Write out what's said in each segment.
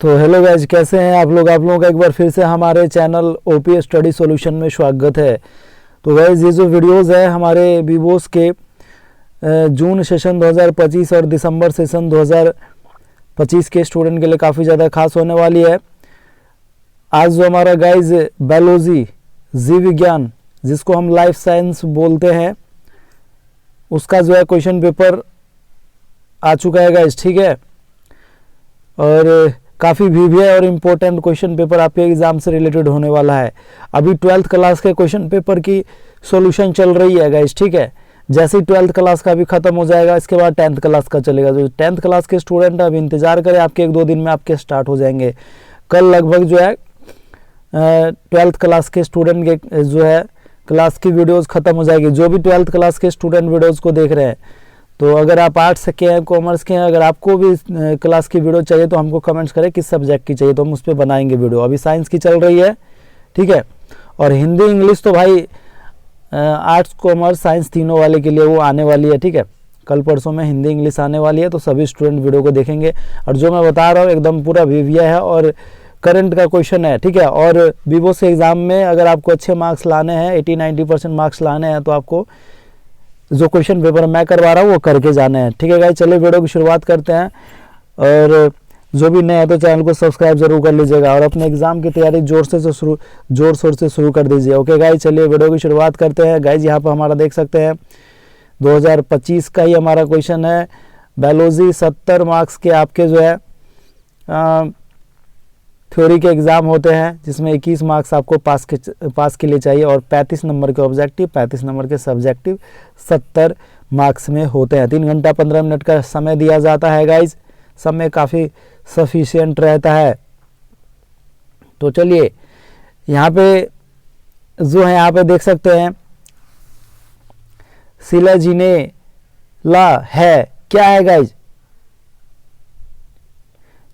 तो hello guys, कैसे हैं आप लोगों का एक बार फिर से हमारे चैनल ओपी स्टडी सॉल्यूशन में स्वागत है। तो गाइज ये जो वीडियोस है हमारे बीबोस के जून सेशन 2025 और दिसंबर सेशन 2025 के स्टूडेंट के लिए काफ़ी ज़्यादा खास होने वाली है। आज जो हमारा गाइज बायोलॉजी जीव विज्ञान जिसको हम लाइफ साइंस बोलते हैं उसका जो है क्वेश्चन पेपर आ चुका है गाइज, ठीक है। और काफ़ी वीवीआई और इम्पोर्टेंट क्वेश्चन पेपर आपके एग्ज़ाम से रिलेटेड होने वाला है। अभी 12th क्लास के क्वेश्चन पेपर की सॉल्यूशन चल रही है गाइस, ठीक है। जैसे ही 12th क्लास का भी ख़त्म हो जाएगा इसके बाद 10th क्लास का चलेगा। जो 10th क्लास के स्टूडेंट अभी इंतज़ार करें, आपके 1-2 दिन में आपके स्टार्ट हो जाएंगे। कल लगभग जो है 12th क्लास के स्टूडेंट के जो है क्लास की वीडियोज़ ख़त्म हो जाएगी। जो भी 12th क्लास के स्टूडेंट वीडियोज़ को देख रहे हैं, तो अगर आप आर्ट्स के हैं, कॉमर्स के हैं, अगर आपको भी क्लास की वीडियो चाहिए तो हमको कमेंट्स करें किस सब्जेक्ट की चाहिए, तो हम उस पर बनाएंगे वीडियो। अभी साइंस की चल रही है, ठीक है। और हिंदी इंग्लिश तो भाई आर्ट्स कॉमर्स साइंस तीनों वाले के लिए वो आने वाली है, ठीक है। कल परसों में हिंदी इंग्लिश आने वाली है, तो सभी स्टूडेंट वीडियो को देखेंगे। और जो मैं बता रहा हूँ एकदम पूरा वीवीआई है और करंट का क्वेश्चन है, ठीक है। और बीबोस के एग्ज़ाम में अगर आपको अच्छे मार्क्स लाने हैं, 80-90% मार्क्स लाने हैं, तो आपको जो क्वेश्चन पेपर मैं करवा रहा हूँ वो करके जाने हैं, ठीक है गाइस। चलिए वीडियो की शुरुआत करते हैं। और जो भी नए हैं तो चैनल को सब्सक्राइब जरूर कर लीजिएगा और अपने एग्जाम की तैयारी जोर शोर से शुरू कर दीजिए, ओके गाइस। चलिए वीडियो की शुरुआत करते हैं गाइस। यहाँ पर हमारा देख सकते हैं 2025 का ही हमारा क्वेश्चन है। बायोलॉजी 70 मार्क्स के आपके जो है थ्योरी के एग्ज़ाम होते हैं, जिसमें 21 मार्क्स आपको पास के लिए चाहिए और 35 नंबर के ऑब्जेक्टिव, 35 नंबर के सब्जेक्टिव 70 मार्क्स में होते हैं। 3 घंटा 15 मिनट का समय दिया जाता है गाइज। समय काफ़ी सफिशिएंट रहता है। तो चलिए यहाँ पे जो है, यहाँ पे देख सकते हैं सिलाजिनेला है, क्या है गाइज।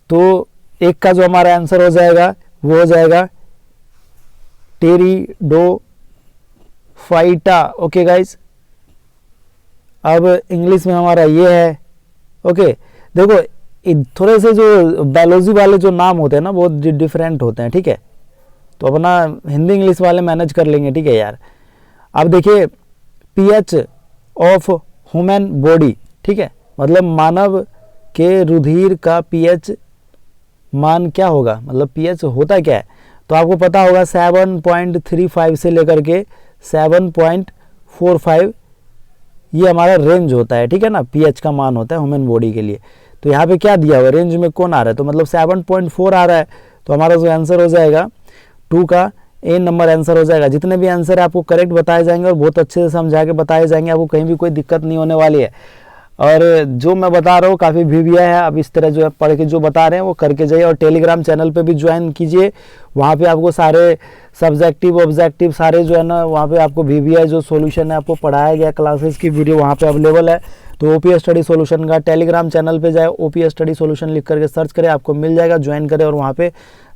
तो एक का जो हमारा आंसर हो जाएगा वो हो जाएगा टेरिडोफाइटा, ओके गाइस। अब इंग्लिश में हमारा ये है, ओके। देखो थोड़े से जो बायोलॉजी वाले जो नाम होते हैं ना बहुत डिफरेंट होते हैं, ठीक है। तो अपना हिंदी इंग्लिश वाले मैनेज कर लेंगे, ठीक है यार। अब देखिए पीएच ऑफ ह्यूमन बॉडी, ठीक है, मतलब मानव के रुधिर का पीएच मान क्या होगा, मतलब पीएच होता क्या है। तो आपको पता होगा 7.35 से लेकर के 7.45 ये हमारा रेंज होता है, ठीक है ना। पीएच का मान होता है ह्यूमन बॉडी के लिए। तो यहाँ पे क्या दिया हुआ रेंज में कौन आ रहा है, तो मतलब 7.4 आ रहा है। तो हमारा जो आंसर हो जाएगा 2 का ए नंबर आंसर हो जाएगा। जितने भी आंसर आपको करेक्ट बताए जाएंगे और बहुत अच्छे से समझा के बताए जाएंगे, आपको कहीं भी कोई दिक्कत नहीं होने वाली है। और जो मैं बता रहा हूँ काफ़ी वीवीआई है। अब इस तरह जो है पढ़ के जो बता रहे हैं वो करके जाइए। और टेलीग्राम चैनल पे भी ज्वाइन कीजिए, वहाँ पे आपको सारे सब्जेक्टिव ऑब्जेक्टिव सारे जो है ना, वहाँ पे आपको वीवीआई जो सॉल्यूशन है आपको पढ़ाया गया क्लासेस की वीडियो वहाँ पे अवेलेबल है। तो ओपी स्टडी सॉल्यूशन का टेलीग्राम चैनल पे जाए, ओपी स्टडी सॉल्यूशन लिख करके सर्च करें, आपको मिल जाएगा। ज्वाइन करें और वहाँ पर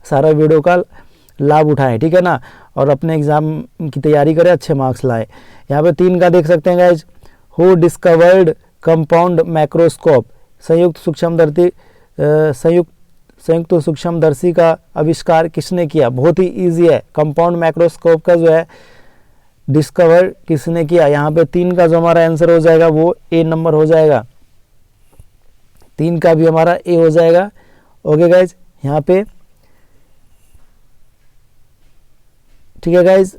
सारा वीडियो का लाभ उठाएँ, ठीक है ना। और अपने एग्ज़ाम की तैयारी करें, अच्छे मार्क्स लाएँ। यहाँ पर 3 का देख सकते हैं guys. Who discovered compound microscope, संयुक्त सूक्ष्मदर्शी का आविष्कार किसने किया। बहुत ही इजी है। कंपाउंड माइक्रोस्कोप का जो है डिस्कवर किसने किया। यहाँ पे 3 का जो हमारा आंसर हो जाएगा वो ए नंबर हो जाएगा। 3 का भी हमारा ए हो जाएगा, ओके गाइज। यहाँ पे ठीक है गाइज।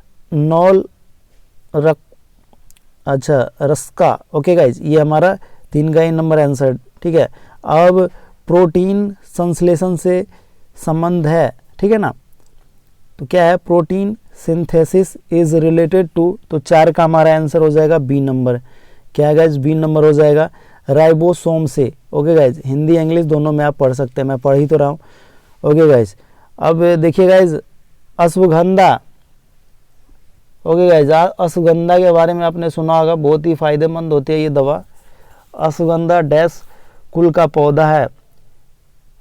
रस्का, ओके गाइज, ये हमारा 3 का ही नंबर आंसर, ठीक है। अब प्रोटीन संश्लेषण से संबंध है, ठीक है ना। तो क्या है, protein synthesis is related to, तो 4 का हमारा आंसर हो जाएगा बी नंबर। क्या है गाइज, बी नंबर हो जाएगा राइबोसोम से, ओके गाइज। हिंदी इंग्लिश दोनों में आप पढ़ सकते हैं, मैं पढ़ ही तो रहा हूँ, ओके गाइज। अब देखिए guys ashwagandha, okay guys, ashwagandha के बारे में आपने सुना होगा, बहुत ही फायदेमंद होती है ये दवा। अश्वगंधा डैश कुल का पौधा है,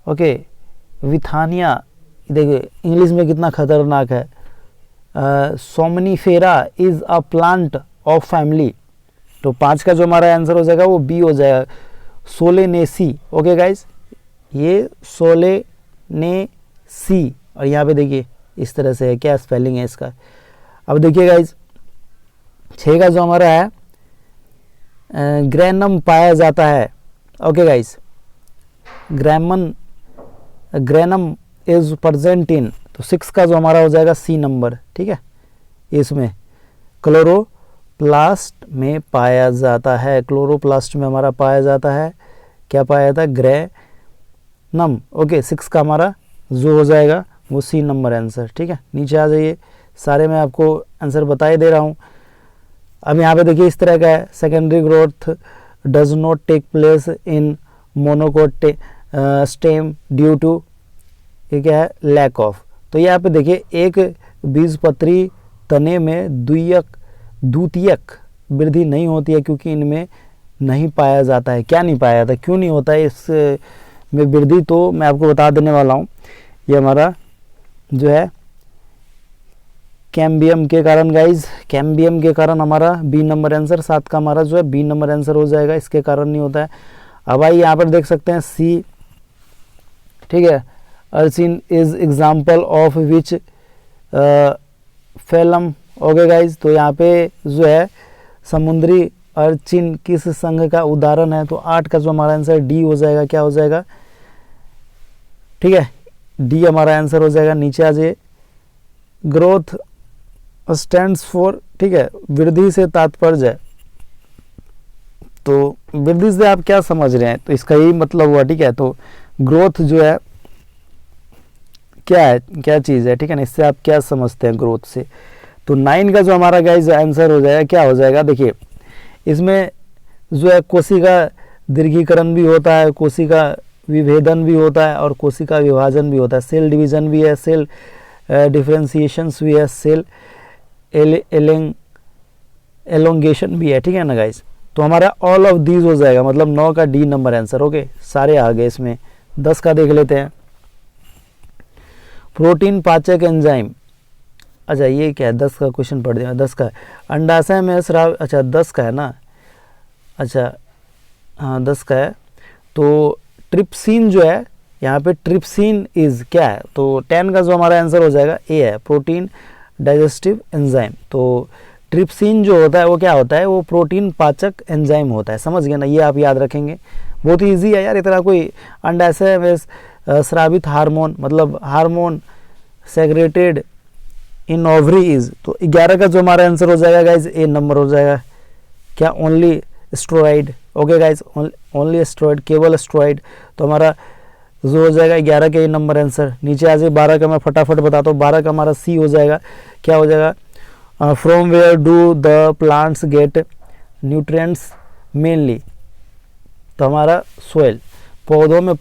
ओके। विथानिया, देखिए इंग्लिश में कितना खतरनाक है। Somnifera is a plant of family. तो 5 का जो हमारा आंसर हो जाएगा वो बी हो जाएगा, सोलेनेसी, ओके गाइज। ये सोले मैग्नेसी, और यहाँ पे देखिए इस तरह से है, क्या स्पेलिंग है इसका। अब देखिए गाइज 6 का जो हमारा है ग्रेनम पाया जाता है। Okay guys, granum is present in, तो 6 का जो हमारा हो जाएगा सी नंबर, ठीक है। इसमें क्लोरोप्लास्ट में पाया जाता है, क्लोरोप्लास्ट में हमारा पाया जाता है, क्या पाया जाता है, ग्रेनम। ओके, 6 का हमारा जो हो जाएगा वो सी नंबर आंसर, ठीक है। नीचे आ जाइए, सारे मैं आपको आंसर बताए दे रहा हूँ। अब यहाँ पे देखिए इस तरह का है, secondary growth does not take place in monocot stem due to, ये क्या है, लैक ऑफ। तो यहाँ पे देखिए एक बीजपत्री तने में द्वितीयक वृद्धि नहीं होती है क्योंकि इनमें नहीं पाया जाता है। क्या नहीं पाया जाता, क्यों नहीं होता है इस में वृद्धि, तो मैं आपको बता देने वाला हूँ। ये हमारा जो है कैम्बियम के कारण गाइज, कैम्बियम के कारण हमारा बी नंबर आंसर, 7 का हमारा जो है बी नंबर आंसर हो जाएगा, इसके कारण नहीं होता है। अब आइए यहाँ पर देख सकते हैं सी, ठीक है। Urchin is example of which phellem. Okay guys, तो यहाँ पे जो है समुद्री अर्चिन किस संघ का उदाहरण है, तो 8 का जो हमारा आंसर डी हो जाएगा, क्या हो जाएगा, ठीक है, डी हमारा आंसर हो जाएगा। नीचे आ जाइए, ग्रोथ स्टैंड्स फॉर, ठीक है, वृद्धि से तात्पर्य है, तो वृद्धि से आप क्या समझ रहे हैं, तो इसका यही मतलब हुआ, ठीक है। तो ग्रोथ जो है क्या है, क्या चीज़ है, ठीक है ना, इससे आप क्या समझते हैं ग्रोथ से। तो 9 का जो हमारा गाइस आंसर हो जाएगा, क्या हो जाएगा, देखिए इसमें जो है कोशिका दीर्घीकरण भी होता है, कोशिका विभेदन भी होता है और कोशिका विभाजन भी होता है, सेल डिवीजन भी है, सेल डिफरेंशिएशंस भी है, सेल एलोंगेशन भी है, ठीक है ना गाइस। तो हमारा ऑल ऑफ दीज हो जाएगा, मतलब 9 का डी नंबर आंसर। ओके, सारे आ गए इसमें। 10 का देख लेते हैं, प्रोटीन पाचक एंजाइम। अच्छा ये क्या है, 10 का क्वेश्चन पढ़ दिया। 10 का अंडाशय में स्राव, अच्छा 10 का है ना, अच्छा हाँ 10 का है। तो ट्रिप्सिन जो है यहाँ पे, ट्रिप्सिन इज क्या है, तो 10 का जो हमारा आंसर हो जाएगा ए है, प्रोटीन डाइजेस्टिव एंजाइम। तो ट्रिप्सिन जो होता है वो क्या होता है, वो प्रोटीन पाचक एंजाइम होता है, समझ गए ना, ये आप याद रखेंगे, बहुत ही ईजी है यार। इतना कोई अंडाशय में स्रावित हार्मोन, मतलब हार्मोन सेग्रेटेड इन ओवरी इज, तो 11 का जो हमारा आंसर हो जाएगा गाइज ए नंबर हो जाएगा, क्या, only steroid. Okay guys, only steroid, केवल स्टेरॉइड। तो हमारा जो हो जाएगा 11 का ए नंबर आंसर। नीचे आ जाए 12 का, मैं फटाफट बताता हूँ। 12 का हमारा सी हो जाएगा, क्या हो जाएगा, from where do the plants get nutrients mainly, तो हमारा सोइल, पौधों में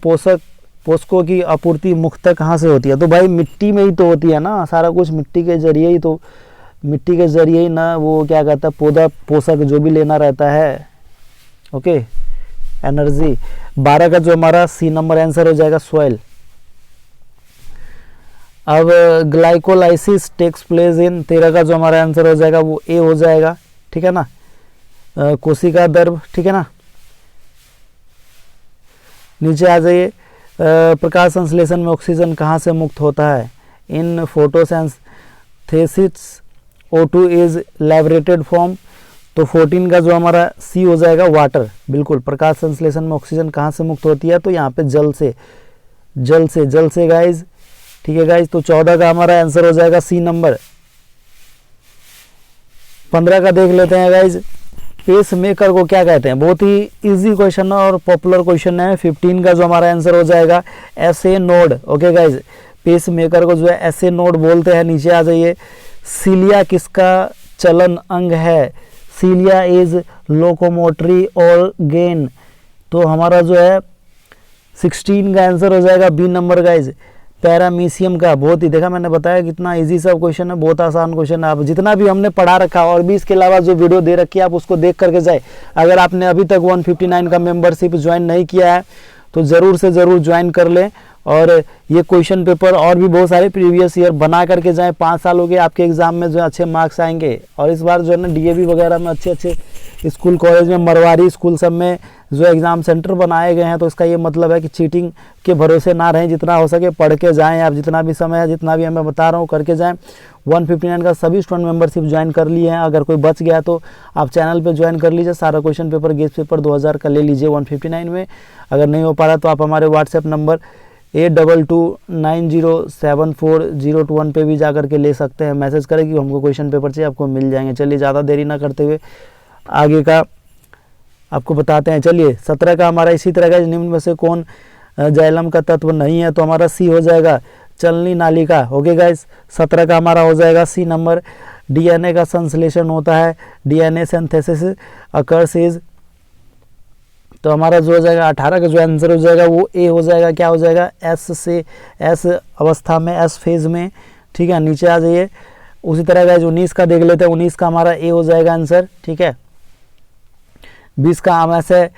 पोषकों की आपूर्ति मुख्यतः कहाँ से होती है, तो भाई मिट्टी में ही तो होती है ना, सारा कुछ मिट्टी के जरिए ही, तो मिट्टी के जरिए ही ना वो क्या कहता है, पौधा पोषक जो भी लेना रहता है, ओके, एनर्जी। 12 का जो हमारा सी नंबर आंसर हो जाएगा सोइल। अब ग्लाइकोलाइसिस टेक्स प्लेस इन, 13 का जो हमारा आंसर हो जाएगा वो ए हो जाएगा, ठीक है ना, कोशिका द्रव, ठीक है ना। नीचे आ जाइए, प्रकाश संश्लेषण में ऑक्सीजन कहाँ से मुक्त होता है, in photosynthesis O2 is liberated from, तो 14 का जो हमारा सी हो जाएगा वाटर, बिल्कुल। प्रकाश संश्लेषण में ऑक्सीजन कहाँ से मुक्त होती है, तो यहाँ पे जल से गाइज, ठीक है गाइज। तो 14 का हमारा आंसर हो जाएगा सी नंबर। 15 का देख लेते हैं गाइज, पेस मेकर को क्या कहते हैं, बहुत ही इजी क्वेश्चन है और पॉपुलर क्वेश्चन है। 15 का जो हमारा आंसर हो जाएगा SA node. Okay guys, pacemaker को जो है एसए नोड बोलते हैं। नीचे आ जाइए, सीलिया किसका चलन अंग है, सीलिया इज लोकोमोटरी ऑर्गेन, तो हमारा जो है 16 का आंसर हो जाएगा बी नंबर गाइज। पैरामीशियम का, बहुत ही देखा मैंने बताया कितना इजी सब क्वेश्चन है, बहुत आसान क्वेश्चन है। आप जितना भी हमने पढ़ा रखा और भी इसके अलावा जो वीडियो दे रखी है आप उसको देख करके जाए। अगर आपने अभी तक 159 का मेंबरशिप ज्वाइन नहीं किया है तो ज़रूर से ज़रूर ज्वाइन कर लें और ये क्वेश्चन पेपर और भी बहुत सारे प्रीवियस ईयर बना करके जाएं, 5 साल हो गए आपके एग्ज़ाम में जो है अच्छे मार्क्स आएंगे। और इस बार जो है ना डीएवी वगैरह में अच्छे अच्छे स्कूल कॉलेज में, मरवारी स्कूल सब में जो एग्ज़ाम सेंटर बनाए गए हैं। तो इसका ये मतलब है कि चीटिंग के भरोसे ना रहें, जितना हो सके पढ़ के जाएँ आप, जितना भी समय है, जितना भी मैं बता रहा हूँ करके जाएँ। 159 का सभी स्टूडेंट मेंबरशिप ज्वाइन कर लिए हैं, अगर कोई बच गया तो आप चैनल पे ज्वाइन कर लीजिए। सारा क्वेश्चन पेपर गेस्ट पेपर 2000 का ले लीजिए 159 में। अगर नहीं हो पा रहा तो आप हमारे व्हाट्सएप नंबर 8229074021 पे भी जा करके ले सकते हैं। मैसेज करें कि हमको क्वेश्चन पेपर चाहिए, आपको मिल जाएंगे। चलिए ज़्यादा देरी ना करते हुए आगे का आपको बताते हैं। चलिए 17 का हमारा इसी तरह का, निम्न में से कौन जाइलम का तत्व नहीं है, तो हमारा सी हो जाएगा चलनी नालिका। ओके गाइस, 17 का हमारा हो जाएगा सी नंबर। डीएनए का संश्लेषण होता है, डीएनए सिंथेसिस अकर्स इज, तो हमारा जो हो जाएगा 18 का जो आंसर हो जाएगा वो ए हो जाएगा। क्या हो जाएगा? एस से, एस अवस्था में, एस फेज में। ठीक है, नीचे आ जाइए। उसी तरह का 19 का देख लेते हैं। 19 का हमारा ए हो जाएगा आंसर। ठीक है, 20 का हम ऐसे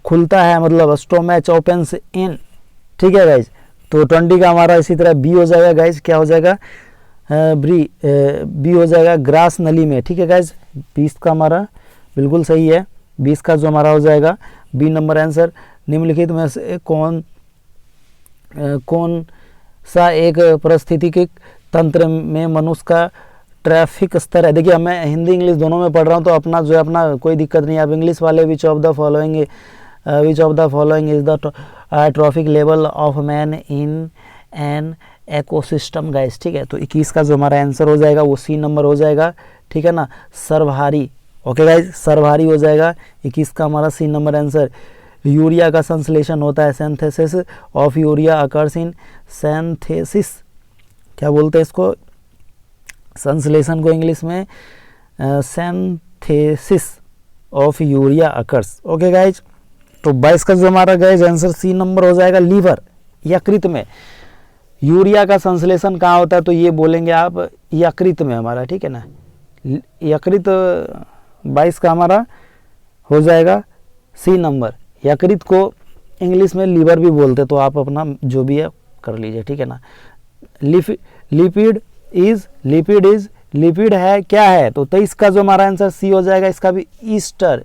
खुलता है, मतलब स्टोमैच ओपन्स इन। ठीक है गाइज, तो 20 का हमारा इसी तरह बी हो जाएगा गाइज। क्या हो जाएगा? बी हो जाएगा ग्रास नली में। ठीक है गाइज, 20 का हमारा बिल्कुल सही है। 20 का जो हमारा हो जाएगा बी नंबर आंसर। निम्नलिखित में से कौन सा एक पारिस्थितिकी तंत्र में मनुष्य का ट्रैफिक स्तर है? देखिए मैं हिंदी इंग्लिश दोनों में पढ़ रहा हूँ, तो अपना जो है अपना कोई दिक्कत नहीं है। आप इंग्लिश वाले which of the following is the trophic level of man in an ecosystem guys. ठीक है, तो 21 का जो हमारा आंसर हो जाएगा वो सी नंबर हो जाएगा। ठीक है ना, सर्वहारी। ओके गाइज, सर्वहारी हो जाएगा 21 का हमारा सी नंबर आंसर। यूरिया का संश्लेषण होता है, synthesis of urea occurs in, synthesis क्या बोलते हैं इसको, संश्लेषण को इंग्लिश में synthesis of urea occurs. Okay guys, तो 22 का जो हमारा गाइज आंसर सी नंबर हो जाएगा। लीवर, यकृत में यूरिया का संश्लेषण कहाँ होता है? तो ये बोलेंगे आप यकृत में हमारा। ठीक है ना, यकृत 22 का हमारा हो जाएगा सी नंबर। यकृत को इंग्लिश में लीवर भी बोलते, तो आप अपना जो भी है कर लीजिए। ठीक है ना, लिपिड है क्या है? तो 23 का जो हमारा आंसर सी हो जाएगा। इसका भी ईस्टर,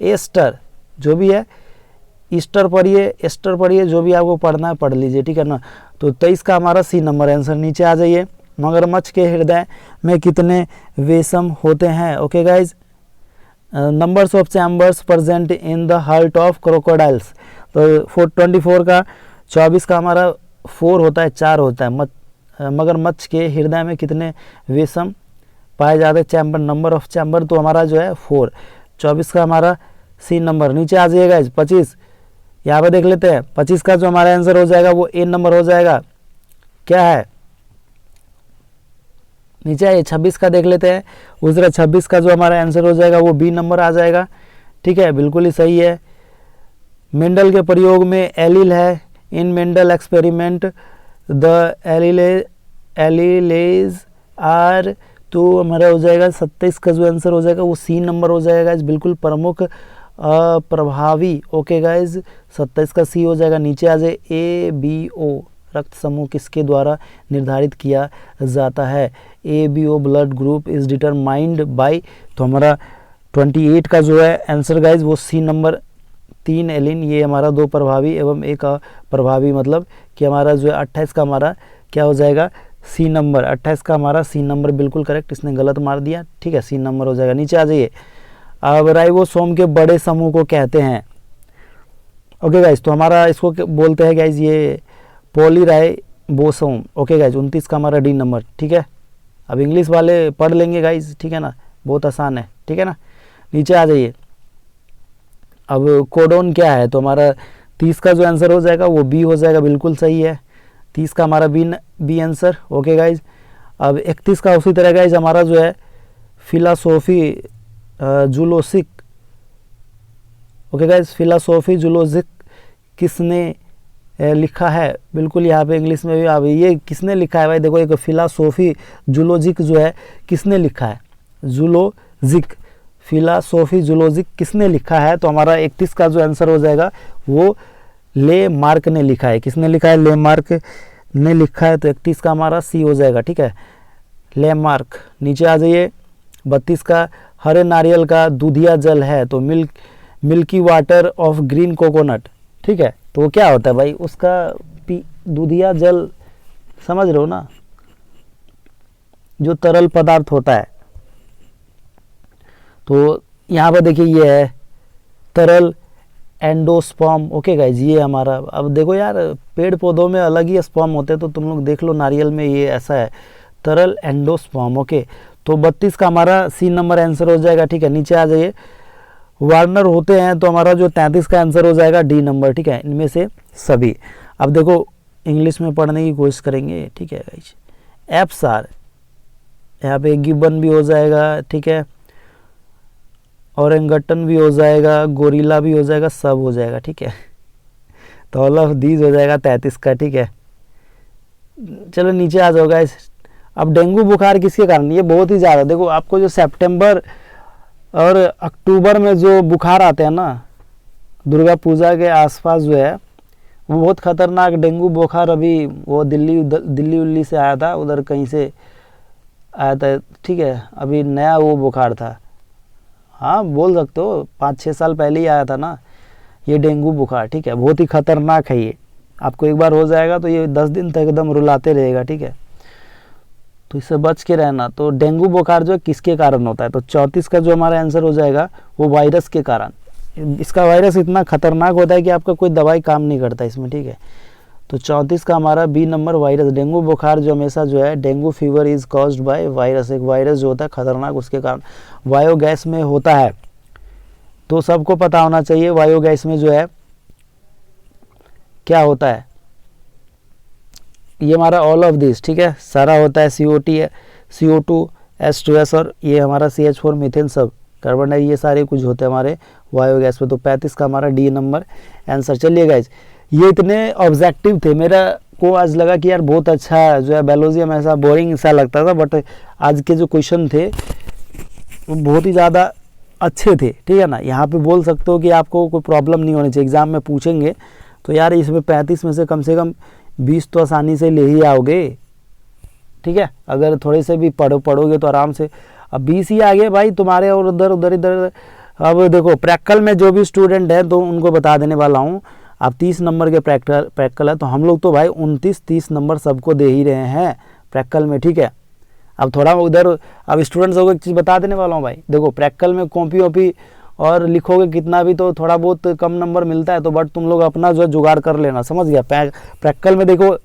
एस्टर जो भी है, ईस्टर पढ़िए, एस्टर पढ़िए, जो भी आपको पढ़ना है पढ़ लीजिए। ठीक है ना, तो 23 का हमारा सी नंबर आंसर। नीचे आ जाइए। मगरमच्छ के हृदय में कितने वेसम होते हैं? Okay guys, numbers of chambers present in the heart of crocodiles, तो 24 का 24 का हमारा 4 होता है, 4 होता है। मगरमच्छ के हृदय में कितने वेसम पाए जाते हैं? चैम्बर, नंबर ऑफ चैम्बर तो हमारा जो है 4। 24 का हमारा सी नंबर। नीचे आ जाइएगा 25, यहाँ पे देख लेते हैं। 25 का जो हमारा आंसर हो जाएगा वो ए नंबर हो जाएगा। क्या है? नीचे आइए, 26 का देख लेते हैं। उस तरह 26 का जो हमारा आंसर हो जाएगा वो बी नंबर आ जाएगा। ठीक है, बिल्कुल ही सही है। मेंडल के प्रयोग में एलील है। इन मेंडल एक्सपेरिमेंट द एलीलेज आर, तो हमारा हो जाएगा 27 का जो आंसर हो जाएगा वो सी नंबर हो जाएगा। बिल्कुल प्रमुख प्रभावी। ओके गाइज, 27 का सी हो जाएगा। नीचे आ जाए। ABO रक्त समूह किसके द्वारा निर्धारित किया जाता है? ABO blood group is determined by, तो हमारा 28 का जो है आंसर गाइज वो सी नंबर। 3 एलिन, ये हमारा 2 प्रभावी एवं 1 अप्रभावी, मतलब कि हमारा जो है 28 का हमारा क्या हो जाएगा? सी नंबर। 28 का हमारा सी नंबर बिल्कुल करेक्ट, इसने गलत मार दिया। ठीक है, सी नंबर हो जाएगा। नीचे आ जाइए। अब राइबोसोम के बड़े समूह को कहते हैं? ओके गाइज, तो हमारा इसको बोलते हैं गाइज ये पॉलीराइबोसोम। ओके गाइज, 29 का हमारा डी नंबर। ठीक है, अब इंग्लिश वाले पढ़ लेंगे गाइज। ठीक है ना, बहुत आसान है। ठीक है ना, नीचे आ जाइए। अब कोडोन क्या है? तो हमारा 30 का जो आंसर हो जाएगा वो बी हो जाएगा। बिल्कुल सही है, 30 का हमारा बी आंसर। ओके गाइज, अब 31 का उसी तरह गाइज हमारा जो है philosophy zoologic. Okay guys, philosophy zoologic किसने लिखा है? बिल्कुल यहाँ पे इंग्लिश में भी अब ये किसने लिखा है भाई? देखो, एक फिलासॉफी जूलॉजिक जो है किसने लिखा है? जूलॉजिक, फिलासॉफी जूलॉजिक किसने लिखा है? तो हमारा 31 का जो आंसर हो जाएगा वो ले मार्क ने लिखा है। किसने लिखा है? ले मार्क ने लिखा है। तो 31 का हमारा सी हो जाएगा, ठीक है, ले मार्क। नीचे आ जाइए 32 का हरे नारियल का दूधिया जल है, तो milky water of green coconut, ठीक है। तो वो क्या होता है भाई? उसका दूधिया जल, समझ रहे हो ना, जो तरल पदार्थ होता है। तो यहाँ पर देखिए ये है तरल एंडोस्पर्म। ओके गाइज, ये हमारा, अब देखो यार पेड़ पौधों में अलग ही स्पर्म होते हैं, तो तुम लोग देख लो नारियल में ये ऐसा है, तरल एंडोस्पर्म। ओके, तो 32 का हमारा सी नंबर आंसर हो जाएगा, ठीक है। नीचे आ जाइए, वार्नर होते हैं, तो हमारा जो 33 का आंसर हो जाएगा डी नंबर, ठीक है, इनमें से सभी। अब देखो इंग्लिश में पढ़ने की कोशिश करेंगे, ठीक है गाइज। एप्स आर, यहाँ पे गिब्बन भी हो जाएगा, ठीक है, औरंगटन भी हो जाएगा, गोरिल्ला भी हो जाएगा, सब हो जाएगा, ठीक है। तो ऑल ऑफ दीज हो जाएगा 33 का, ठीक है। चलो नीचे आ जाओ गाइस। अब डेंगू बुखार किसके कारण? ये बहुत ही ज़्यादा, देखो आपको जो सितंबर और अक्टूबर में जो बुखार आते हैं ना, दुर्गा पूजा के आसपास जो है, वो बहुत खतरनाक डेंगू बुखार, अभी वो दिल्ली उल्ली से आया था, उधर कहीं से आया था, ठीक है, अभी नया वो बुखार था। हाँ बोल सकते हो, 5-6 साल पहले ही आया था ना ये डेंगू बुखार, ठीक है। बहुत ही खतरनाक है ये, आपको एक बार हो जाएगा तो ये 10 दिन तक एकदम रुलाते रहेगा, ठीक है। तो इससे बच के रहना। तो डेंगू बुखार जो है किसके कारण होता है? तो 34 का जो हमारा आंसर हो जाएगा वो वायरस के कारण। इसका वायरस इतना खतरनाक होता है कि आपका कोई दवाई काम नहीं करता इसमें, ठीक है। तो 34 का हमारा बी नंबर वायरस। डेंगू बुखार जो हमेशा जो है, dengue fever is caused by virus, एक वायरस जो होता है खतरनाक, उसके कारण बायोगैस में होता है। तो सबको पता होना चाहिए बायोगैस में जो है क्या होता है। ये हमारा ऑल ऑफ दिस, ठीक है, सारा होता है CO2 H2S और ये हमारा CH4 मीथेन, सब कार्बन डाइऑक्साइड, ये सारे कुछ होते हैं हमारे बायोगैस में। तो 35 का हमारा डी नंबर आंसर। चलिए गाइज, ये इतने ऑब्जेक्टिव थे, मेरा को आज लगा कि यार बहुत अच्छा जो है बायोलॉजी में ऐसा बोरिंग सा लगता था, बट आज के जो क्वेश्चन थे वो बहुत ही ज़्यादा अच्छे थे, ठीक है ना। यहाँ पे बोल सकते हो कि आपको कोई प्रॉब्लम नहीं होनी चाहिए, एग्जाम में पूछेंगे तो यार इसमें 35 में से कम 20 तो आसानी से ले ही आओगे, ठीक है। अगर थोड़े से भी पढ़ोगे तो आराम से। अब 20 ही आ गए भाई तुम्हारे, और उधर इधर। अब देखो प्रैक्टिकल में जो भी स्टूडेंट हैं तो उनको बता देने वाला हूँ, अब 30 नंबर के प्रैक्टिकल है, तो हम लोग तो भाई 29-30 नंबर सबको दे ही रहे हैं प्रैक्टिकल में, ठीक है। अब थोड़ा उधर, अब स्टूडेंट्स को एक चीज़ बता देने वाला हूँ भाई, देखो प्रैक्टिकल में कॉपी वॉपी और लिखोगे कितना भी तो थोड़ा बहुत कम नंबर मिलता है, तो बट तुम लोग अपना जो है जुगाड़ कर लेना, समझ गया। प्रैक्टिकल में देखो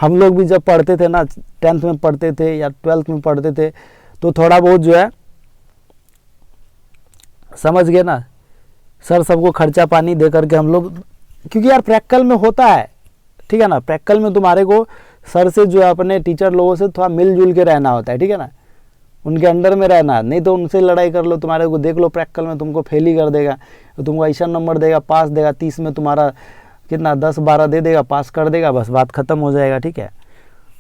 हम लोग भी जब पढ़ते थे ना, 10th में पढ़ते थे या 12th में पढ़ते थे, तो थोड़ा बहुत जो है समझ गए ना, सर सबको खर्चा पानी दे करके हम लोग, क्योंकि यार प्रैक्टिकल में होता है, ठीक है ना। प्रैक्टिकल में तुम्हारे को सर से जो है अपने टीचर लोगों से थोड़ा मिलजुल के रहना होता है, ठीक है ना, उनके अंडर में रहना, नहीं तो उनसे लड़ाई कर लो, तुम्हारे को देख लो प्रैक्टिकल में तुमको फेल ही कर देगा, तो तुमको ऐसा नंबर देगा, पास देगा, 30 में तुम्हारा कितना 10-12 दे देगा, पास कर देगा, बस बात खत्म हो जाएगा, ठीक है।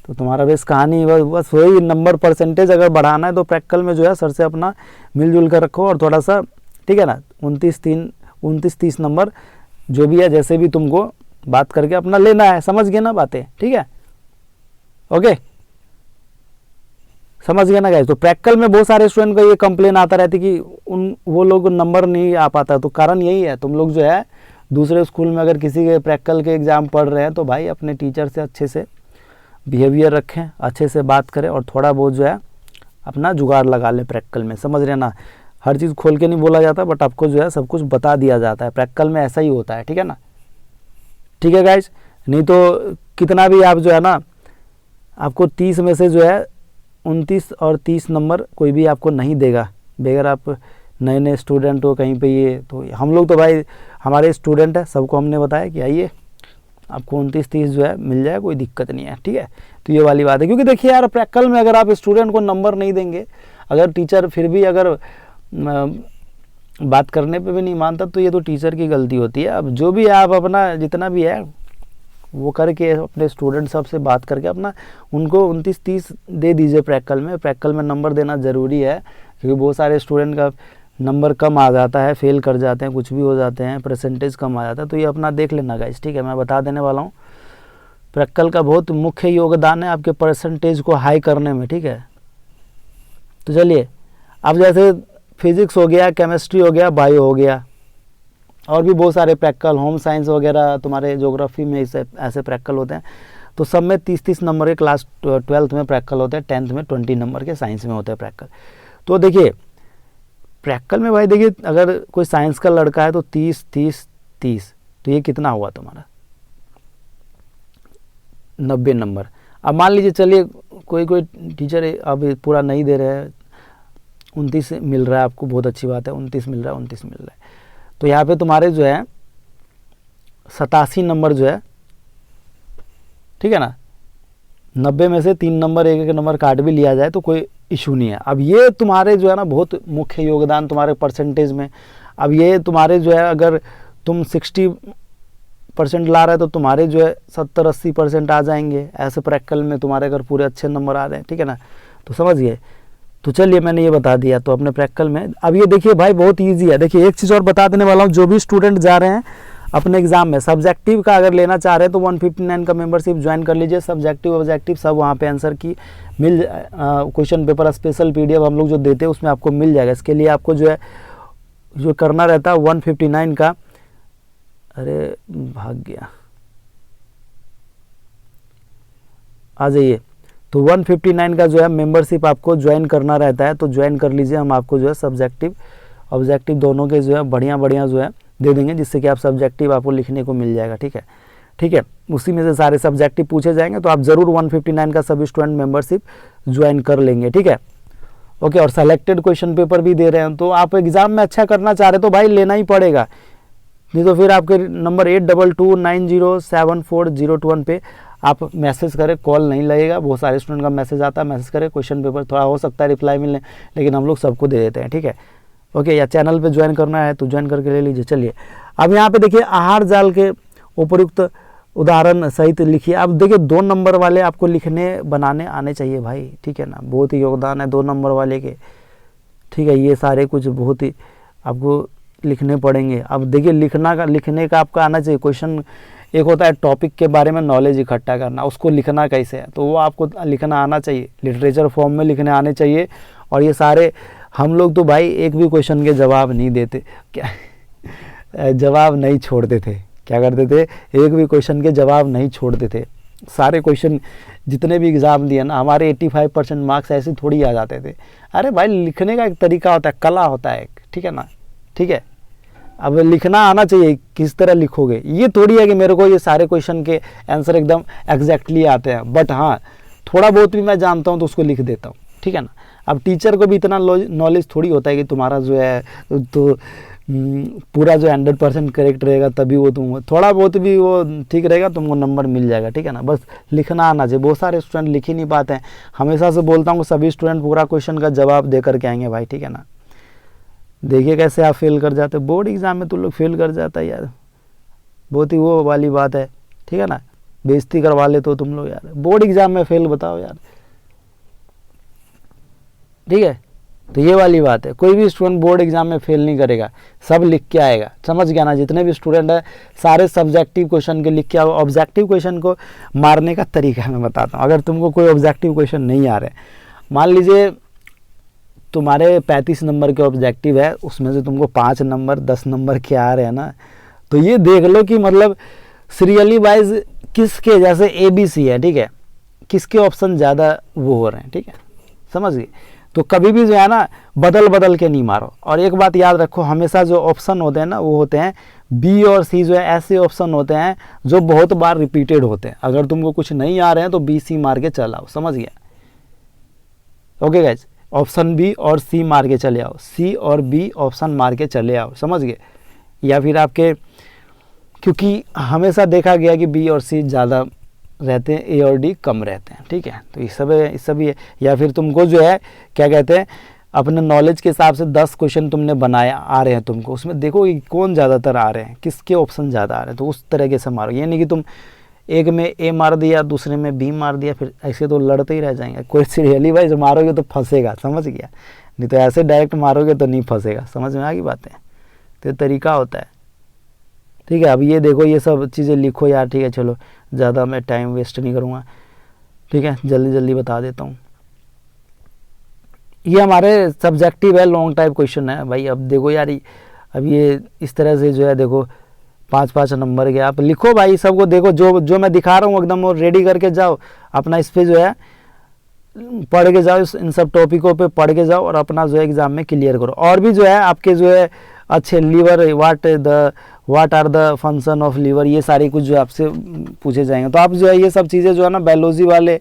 तो तुम्हारा बेस कहानी बस वही नंबर परसेंटेज अगर बढ़ाना है तो प्रैक्टिकल में जो है सर से अपना मिलजुल कर रखो, और थोड़ा सा, ठीक है ना, 29-30 नंबर जो भी है, जैसे भी तुमको बात करके अपना लेना है, समझ गए ना बातें, ठीक है, ओके, समझ गए ना गाइस। तो प्रैक्टिकल में बहुत सारे स्टूडेंट का ये कंप्लेन आता रहती कि वो लोग नंबर नहीं आ पाता, तो कारण यही है, तुम लोग जो है दूसरे स्कूल में अगर किसी के प्रैक्टिकल के एग्ज़ाम पढ़ रहे हैं तो भाई अपने टीचर से अच्छे से बिहेवियर रखें, अच्छे से बात करें, और थोड़ा बहुत जो है अपना जुगाड़ लगा लें प्रैक्टिकल में, समझ रहे ना। हर चीज़ खोल के नहीं बोला जाता, बट आपको जो है सब कुछ बता दिया जाता है, प्रैक्टिकल में ऐसा ही होता है, ठीक है ना, ठीक है गाइज। नहीं तो कितना भी आप जो है ना, आपको 30 में से जो है 29 और 30 नंबर कोई भी आपको नहीं देगा, बगैर आप नए स्टूडेंट हो कहीं पे। ये तो हम लोग तो भाई हमारे स्टूडेंट है, सबको हमने बताया कि आइए आपको 29-30 जो है मिल जाए, कोई दिक्कत नहीं है, ठीक है। तो ये वाली बात है, क्योंकि देखिए यार प्रैक्टिकल में अगर आप स्टूडेंट को नंबर नहीं देंगे, अगर टीचर फिर भी अगर बात करने पे भी नहीं मानता, तो ये तो टीचर की गलती होती है। अब जो भी आप अपना जितना भी है वो करके अपने स्टूडेंट सब से बात करके अपना उनको 29-30 दे दीजिए प्रैक्टिकल में। प्रैक्टिकल में नंबर देना ज़रूरी है, क्योंकि बहुत सारे स्टूडेंट का नंबर कम आ जाता है, फेल कर जाते हैं, कुछ भी हो जाते हैं, परसेंटेज कम आ जाता है, तो ये अपना देख लेना गाइस, ठीक है। मैं बता देने वाला हूँ, प्रैक्टिकल का बहुत मुख्य योगदान है आपके परसेंटेज को हाई करने में, ठीक है। तो चलिए, अब जैसे फिजिक्स हो गया, केमिस्ट्री हो गया, बायो हो गया, और भी बहुत सारे प्रैक्टिकल, होम साइंस वगैरह, तुम्हारे ज्योग्राफी में ऐसे प्रैक्टिकल होते हैं। तो सब में 30-30 नंबर के, क्लास 12th में प्रैक्टिकल होते हैं, 10th में 20 नंबर के साइंस में होते हैं प्रैक्टिकल। तो देखिए प्रैक्टिकल में भाई, देखिए अगर कोई साइंस का लड़का है तो 30-30-30, तो ये कितना हुआ तुम्हारा 90 नंबर। अब मान लीजिए, चलिए कोई टीचर अब पूरा नहीं दे रहे हैं, 29 मिल रहा है आपको, बहुत अच्छी बात है, 29 मिल रहा है, 29 मिल रहा है, तो यहाँ पे तुम्हारे जो है 87 नंबर जो है, ठीक है ना। 90 में से 3 नंबर, एक नंबर काट भी लिया जाए तो कोई इशू नहीं है। अब ये तुम्हारे जो है ना बहुत मुख्य योगदान तुम्हारे परसेंटेज में। अब ये तुम्हारे जो है, अगर तुम 60% ला रहे हैं तो तुम्हारे जो है 70-80% आ जाएंगे ऐसे प्रैक्टिकल में, तुम्हारे अगर पूरे अच्छे नंबर आ रहे हैं, ठीक है ना। तो समझ गए। तो चलिए, मैंने ये बता दिया तो अपने प्रैक्टिकल में। अब ये देखिए भाई, बहुत ईजी है। देखिए एक चीज़ और बता देने वाला हूँ, जो भी स्टूडेंट जा रहे हैं अपने एग्जाम में, सब्जेक्टिव का अगर लेना चाह रहे हैं तो 159 का मेंबरशिप ज्वाइन कर लीजिए। सब्जेक्टिव ऑब्जेक्टिव सब वहाँ पे आंसर की क्वेश्चन पेपर स्पेशल PDF हम लोग जो देते हैं उसमें आपको मिल जाएगा। इसके लिए आपको जो है जो करना रहता है 159 का, अरे भाग गया, आ जाइए। तो 159 का जो है मेंबरशिप आपको ज्वाइन करना रहता है, तो ज्वाइन कर लीजिए। हम आपको जो है सब्जेक्टिव ऑब्जेक्टिव दोनों के जो है बढ़िया जो है दे देंगे, जिससे कि आप सब्जेक्टिव आपको लिखने को मिल जाएगा, ठीक है, ठीक है। उसी में से सारे सब्जेक्टिव पूछे जाएंगे, तो आप ज़रूर 159 का सभी स्टूडेंट मेंबरशिप ज्वाइन कर लेंगे, ठीक है, ओके। और सेलेक्टेड क्वेश्चन पेपर भी दे रहे हैं, तो आप एग्ज़ाम में अच्छा करना चाह रहे तो भाई लेना ही पड़ेगा, नहीं तो फिर आपके नंबर 8229074021 पे आप मैसेज करें, कॉल नहीं लगेगा। बहुत सारे स्टूडेंट का मैसेज आता है, मैसेज करें, क्वेश्चन पेपर थोड़ा हो सकता है रिप्लाई मिलने, लेकिन हम लोग सबको दे देते हैं, ठीक है, ओके। या चैनल पे ज्वाइन करना है तो ज्वाइन करके ले लीजिए। चलिए, अब यहाँ पे देखिए आहार जाल के उपयुक्त उदाहरण सहित लिखिए। अब देखिए 2 नंबर वाले आपको लिखने बनाने आने चाहिए भाई, ठीक है ना, बहुत ही योगदान है 2 नंबर वाले के, ठीक है। ये सारे कुछ बहुत ही आपको लिखने पड़ेंगे। अब देखिए लिखने का आपका आना चाहिए। क्वेश्चन एक होता है टॉपिक के बारे में नॉलेज इकट्ठा करना, उसको लिखना कैसे है, तो वो आपको लिखना आना चाहिए, लिटरेचर फॉर्म में लिखने आने चाहिए। और ये सारे हम लोग तो भाई एक भी क्वेश्चन के जवाब नहीं देते, क्या जवाब नहीं छोड़ते थे, क्या करते थे, एक भी क्वेश्चन के जवाब नहीं छोड़ते थे। सारे क्वेश्चन जितने भी एग्ज़ाम दिए ना, हमारे 85% मार्क्स ऐसे थोड़ी आ जाते थे। अरे भाई लिखने का एक तरीका होता है, कला होता है एक, ठीक है ना, ठीक है। अब लिखना आना चाहिए, किस तरह लिखोगे, ये थोड़ी है कि मेरे को ये सारे क्वेश्चन के आंसर एकदम एग्जैक्टली आते हैं, बट हाँ थोड़ा बहुत भी मैं जानता हूँ तो उसको लिख देता हूँ, ठीक है ना। अब टीचर को भी इतना नॉलेज थोड़ी होता है कि तुम्हारा जो है तो पूरा जो 100% करेक्ट रहेगा तभी वो तुम, थोड़ा बहुत भी वो ठीक रहेगा तुमको नंबर मिल जाएगा, ठीक है ना। बस लिखना आना चाहिए। बहुत सारे स्टूडेंट लिख ही नहीं पाते हैं। हमेशा से बोलता हूँ सभी स्टूडेंट पूरा क्वेश्चन का जवाब दे करके आएंगे भाई, ठीक है ना। देखिए कैसे आप फेल कर जाते, बोर्ड एग्जाम में तुम लोग फेल कर जाता है यार, बहुत ही वो वाली बात है, ठीक है ना। बेइज्जती करवा ले तो तुम लोग यार, बोर्ड एग्जाम में फेल, बताओ यार, ठीक है। तो ये वाली बात है, कोई भी स्टूडेंट बोर्ड एग्जाम में फेल नहीं करेगा, सब लिख के आएगा, समझ गया ना। जितने भी स्टूडेंट है सारे सब्जेक्टिव क्वेश्चन के लिख के आओ। ऑब्जेक्टिव क्वेश्चन को मारने का तरीका मैं बताता हूँ। अगर तुमको कोई ऑब्जेक्टिव क्वेश्चन नहीं आ रहे, मान लीजिए तुम्हारे 35 नंबर के ऑब्जेक्टिव है, उसमें से तुमको 5 नंबर 10 नंबर के आ रहे हैं ना, तो ये देख लो कि मतलब सीरियली वाइज किसके, जैसे ABC है, ठीक है, किसके ऑप्शन ज़्यादा वो हो रहे हैं, ठीक है, समझ गए। तो कभी भी जो है ना बदल बदल के नहीं मारो। और एक बात याद रखो, हमेशा जो ऑप्शन होते हैं ना वो होते हैं B और C, जो है ऐसे ऑप्शन होते हैं जो बहुत बार रिपीटेड होते हैं। अगर तुमको कुछ नहीं आ रहे हैं तो BC मार के चलाओ, समझ गया, ओके गाइज। ऑप्शन B और C मार के चले आओ, C और B ऑप्शन मार के चले आओ, समझ गए। या फिर आपके, क्योंकि हमेशा देखा गया कि B और C ज़्यादा रहते हैं, A और D कम रहते हैं, ठीक है। तो ये सब है। या फिर तुमको जो है क्या कहते हैं, अपने नॉलेज के हिसाब से 10 क्वेश्चन तुमने बनाया आ रहे हैं तुमको, उसमें देखो कि कौन ज़्यादातर आ रहे हैं, किसके ऑप्शन ज़्यादा आ रहे हैं, तो उस तरीके से मारो। ये नहीं कि तुम एक में A मार दिया, दूसरे में B मार दिया, फिर ऐसे तो लड़ते ही रह जाएंगे। कोई सीरियली वाइज मारोगे तो फंसेगा, समझ गया। नहीं तो ऐसे डायरेक्ट मारोगे तो नहीं फंसेगा। समझ में आ गई बातें? तो तरीका होता है, ठीक है। अब ये देखो, ये सब चीज़ें लिखो यार, ठीक है। चलो ज़्यादा मैं टाइम वेस्ट नहीं करूँगा, ठीक है, जल्दी जल्दी बता देता हूँ। ये हमारे सब्जेक्टिव है, लॉन्ग टाइप क्वेश्चन है भाई। अब देखो यार, अब ये इस तरह से जो है देखो 5-5 नंबर के आप लिखो भाई, सबको देखो, जो मैं दिखा रहा हूँ एकदम वो रेडी करके जाओ अपना, इस पे जो है पढ़ के जाओ, इन सब टॉपिकों पे पढ़ के जाओ और अपना जो है एग्ज़ाम में क्लियर करो। और भी जो है आपके जो है अच्छे liver, what are the function of liver, ये सारी कुछ जो आपसे पूछे जाएंगे। तो आप जो है ये सब चीज़ें जो है ना बायोलॉजी वाले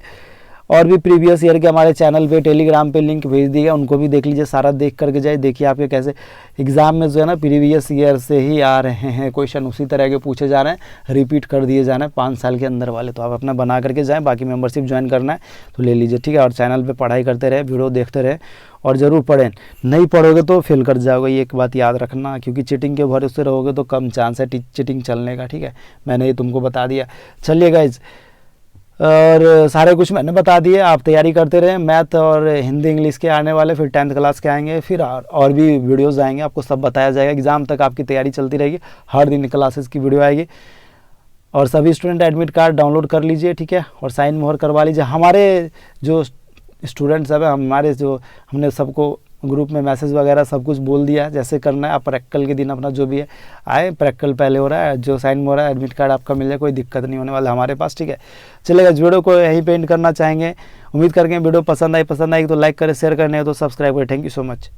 और भी प्रीवियस ईयर के हमारे चैनल पे टेलीग्राम पे लिंक भेज दिया, उनको भी देख लीजिए, सारा देख करके जाए। देखिए आपके कैसे एग्ज़ाम में जो है ना प्रीवियस ईयर से ही आ रहे हैं क्वेश्चन, उसी तरह के पूछे जा रहे हैं, रिपीट कर दिए जा रहे हैं 5 साल के अंदर वाले। तो आप अपना बना करके जाएँ। बाकी मेंबरशिप ज्वाइन करना है तो ले लीजिए, ठीक है। और चैनल पर पढ़ाई करते रहे, वीडियो देखते रहे और ज़रूर पढ़ें। नहीं पढ़ोगे तो फेल कर जाओगे, ये एक बात याद रखना, क्योंकि चीटिंग के भरोसे रहोगे तो कम चांस है चीटिंग चलने का, ठीक है। मैंने ये तुमको बता दिया। चलिए गाइज, और सारे कुछ मैंने बता दिए, आप तैयारी करते रहें। मैथ और हिंदी इंग्लिश के आने वाले, फिर 10th क्लास के आएंगे, फिर और भी वीडियोस आएंगे, आपको सब बताया जाएगा। एग्ज़ाम तक आपकी तैयारी चलती रहेगी, हर दिन क्लासेस की वीडियो आएगी। और सभी स्टूडेंट एडमिट कार्ड डाउनलोड कर लीजिए, ठीक है, और साइन मोहर करवा लीजिए। हमारे जो स्टूडेंट्स सब है, हमारे जो हमने सबको ग्रुप में मैसेज वगैरह सब कुछ बोल दिया है जैसे करना है। आप प्रैक्टिकल के दिन अपना जो भी है आए, प्रैक्टिकल पहले हो रहा है, जो साइन हो रहा है एडमिट कार्ड आपका मिल जाए, कोई दिक्कत नहीं होने वाला हमारे पास, ठीक है। चलेगा, इस वीडियो को यहीं पे एंड करना चाहेंगे। उम्मीद करके वीडियो पसंद आई तो लाइक करें, शेयर करने तो सब्सक्राइब करें। Thank you so much.